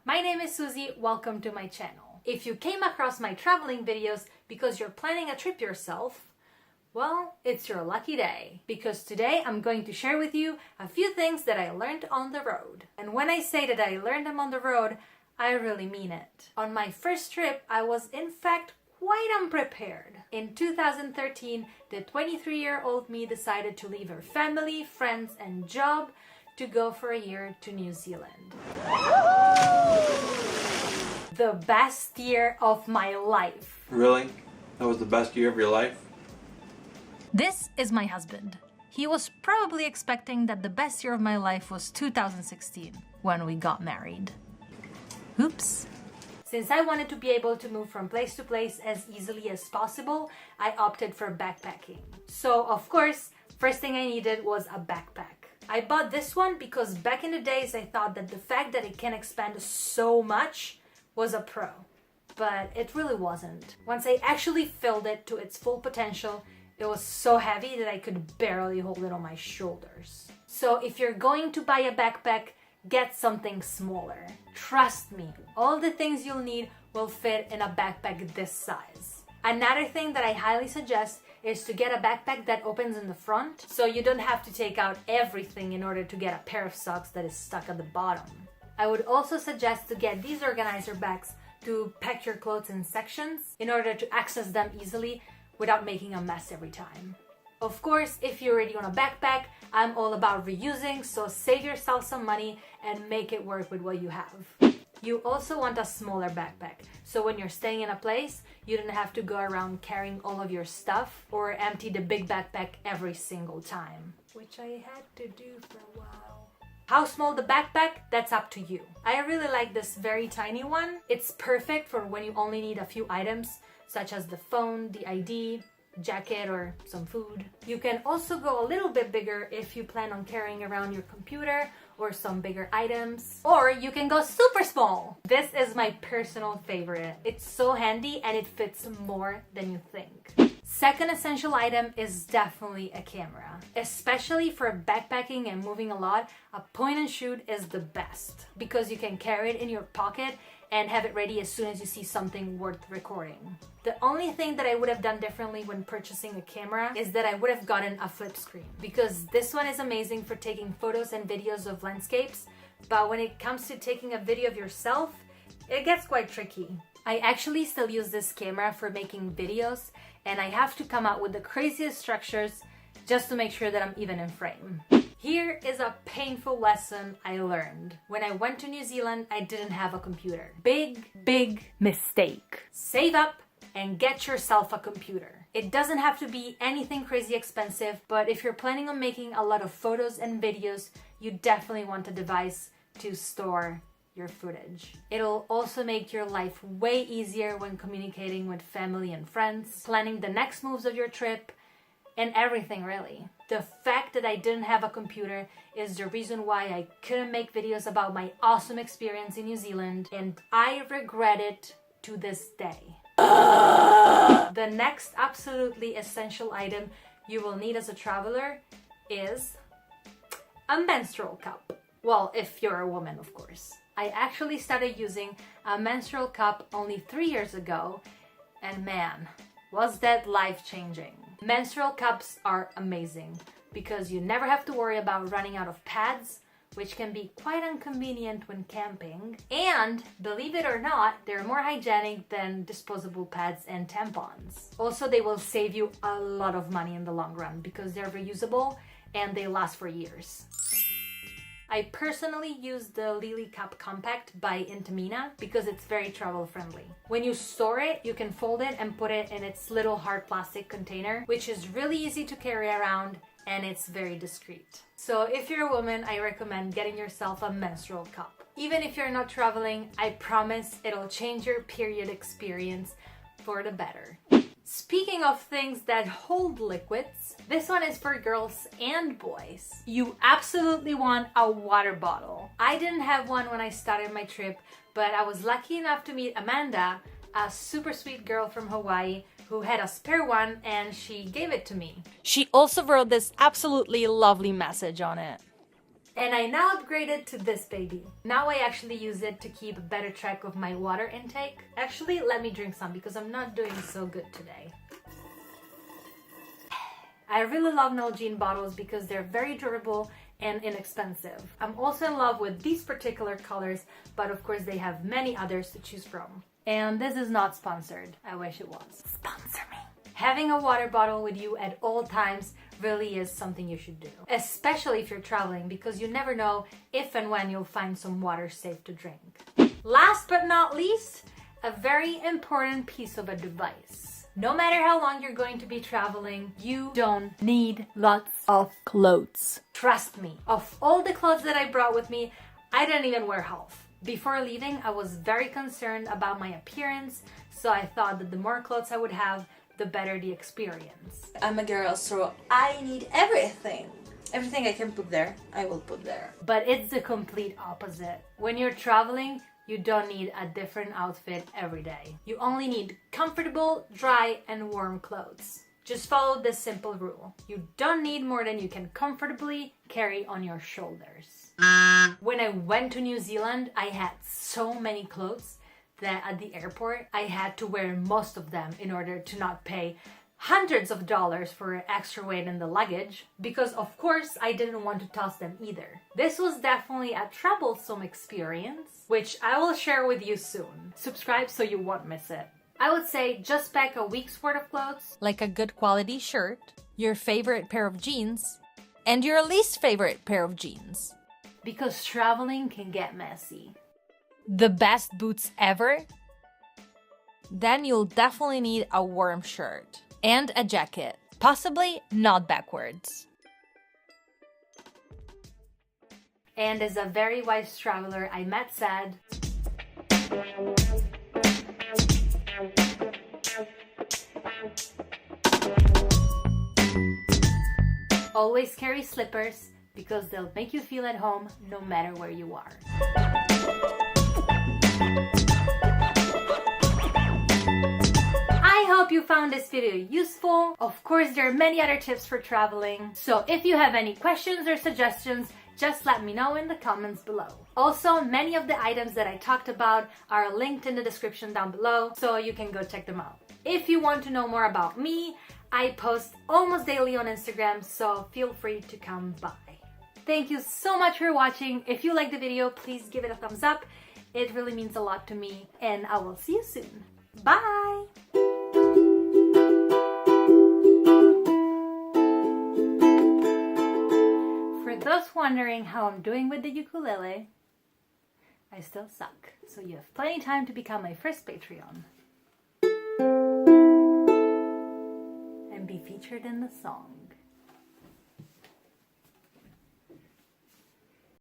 My name is Susie, welcome to my channel. If you came across my traveling videos because you're planning a trip yourself, well, it's your lucky day, because today I'm going to share with you a few things that I learned on the road. And when I say that I learned them on the road, I really mean it. On my first trip, I was in fact quite unprepared. In 2013, the 23-year-old me decided to leave her family, friends, and job to go for a year to New Zealand. The best year of my life. Really? That was the best year of your life? This is my husband. He was probably expecting that the best year of my life was 2016, when we got married. Oops. Since I wanted to be able to move from place to place as easily as possible, I opted for backpacking. So, of course, first thing I needed was a backpack. I bought this one because back in the days I thought that the fact that it can expand so much was a pro. But it really wasn't. Once I actually filled it to its full potential, it was so heavy that I could barely hold it on my shoulders. So if you're going to buy a backpack, get something smaller. Trust me, all the things you'll need will fit in a backpack this size. Another thing that I highly suggest is to get a backpack that opens in the front, so you don't have to take out everything in order to get a pair of socks that is stuck at the bottom. I would also suggest to get these organizer bags to pack your clothes in sections in order to access them easily without making a mess every time. Of course, if you're already on a backpack, I'm all about reusing, so save yourself some money and make it work with what you have. You also want a smaller backpack, so when you're staying in a place, you don't have to go around carrying all of your stuff or empty the big backpack every single time, which I had to do for a while. How small the backpack? That's up to you. I really like this very tiny one. It's perfect for when you only need a few items, such as the phone, the ID, jacket, or some food. You can also go a little bit bigger if you plan on carrying around your computer or some bigger items. Or you can go super small. This is my personal favorite. It's so handy and it fits more than you think. Second essential item is definitely a camera. Especially for backpacking and moving a lot, a point and shoot is the best because you can carry it in your pocket and have it ready as soon as you see something worth recording. The only thing that I would have done differently when purchasing a camera is that I would have gotten a flip screen, because this one is amazing for taking photos and videos of landscapes, but when it comes to taking a video of yourself, it gets quite tricky. I actually still use this camera for making videos, and I have to come out with the craziest structures just to make sure that I'm even in frame. Here is a painful lesson I learned. When I went to New Zealand, I didn't have a computer. Big mistake. Save up and get yourself a computer. It doesn't have to be anything crazy expensive, but if you're planning on making a lot of photos and videos, you definitely want a device to store your footage. It'll also make your life way easier when communicating with family and friends, planning the next moves of your trip, and everything really. The fact that I didn't have a computer is the reason why I couldn't make videos about my awesome experience in New Zealand, and I regret it to this day. The next absolutely essential item you will need as a traveler is a menstrual cup. Well, if you're a woman, of course. I actually started using a menstrual cup only 3 years ago, and man, was that life-changing. Menstrual cups are amazing because you never have to worry about running out of pads, which can be quite inconvenient when camping. And believe it or not, they're more hygienic than disposable pads and tampons. Also, they will save you a lot of money in the long run because they're reusable and they last for years. I personally use the Lily Cup Compact by Intamina because it's very travel friendly. When you store it, you can fold it and put it in its little hard plastic container, which is really easy to carry around and it's very discreet. So if you're a woman, I recommend getting yourself a menstrual cup. Even if you're not traveling, I promise it'll change your period experience for the better. Speaking of things that hold liquids, this one is for girls and boys. You absolutely want a water bottle. I didn't have one when I started my trip, but I was lucky enough to meet Amanda, a super sweet girl from Hawaii who had a spare one, and she gave it to me. She also wrote this absolutely lovely message on it. And I now upgraded to this baby. Now I actually use it to keep better track of my water intake. Actually, let me drink some because I'm not doing so good today. I really love Nalgene bottles because they're very durable and inexpensive. I'm also in love with these particular colors, but of course they have many others to choose from. And this is not sponsored. I wish it was. Sponsor me. Having a water bottle with you at all times really is something you should do, especially if you're traveling, because you never know if and when you'll find some water safe to drink. Last but not least, a very important piece of advice. No matter how long you're going to be traveling, you don't need lots of clothes. Trust me, of all the clothes that I brought with me, I didn't even wear half. Before leaving, I was very concerned about my appearance, so I thought that the more clothes I would have, the better the experience. I'm a girl, so I need everything. Everything I can put there, I will put there. But it's the complete opposite. When you're traveling, you don't need a different outfit every day. You only need comfortable, dry, and warm clothes. Just follow this simple rule. You don't need more than you can comfortably carry on your shoulders. When I went to New Zealand, I had so many clothes that at the airport, I had to wear most of them in order to not pay hundreds of dollars for extra weight in the luggage, because of course I didn't want to toss them either. This was definitely a troublesome experience, which I will share with you soon. Subscribe so you won't miss it. I would say just pack a week's worth of clothes, like a good quality shirt, your favorite pair of jeans, and your least favorite pair of jeans. because traveling can get messy. The best boots ever? Then you'll definitely need a warm shirt and a jacket, possibly not backwards. And as a very wise traveler I met said, always carry slippers because they'll make you feel at home no matter where you are. I hope you found this video useful. Of course, there are many other tips for traveling. So if you have any questions or suggestions, just let me know in the comments below. Also, many of the items that I talked about are linked in the description down below, so you can go check them out. If you want to know more about me, I post almost daily on Instagram, so feel free to come by. Thank you so much for watching. If you liked the video, please give it a thumbs up. It really means a lot to me, and I will see you soon. Bye! For those wondering how I'm doing with the ukulele, I still suck, so you have plenty of time to become my first Patreon and be featured in the song.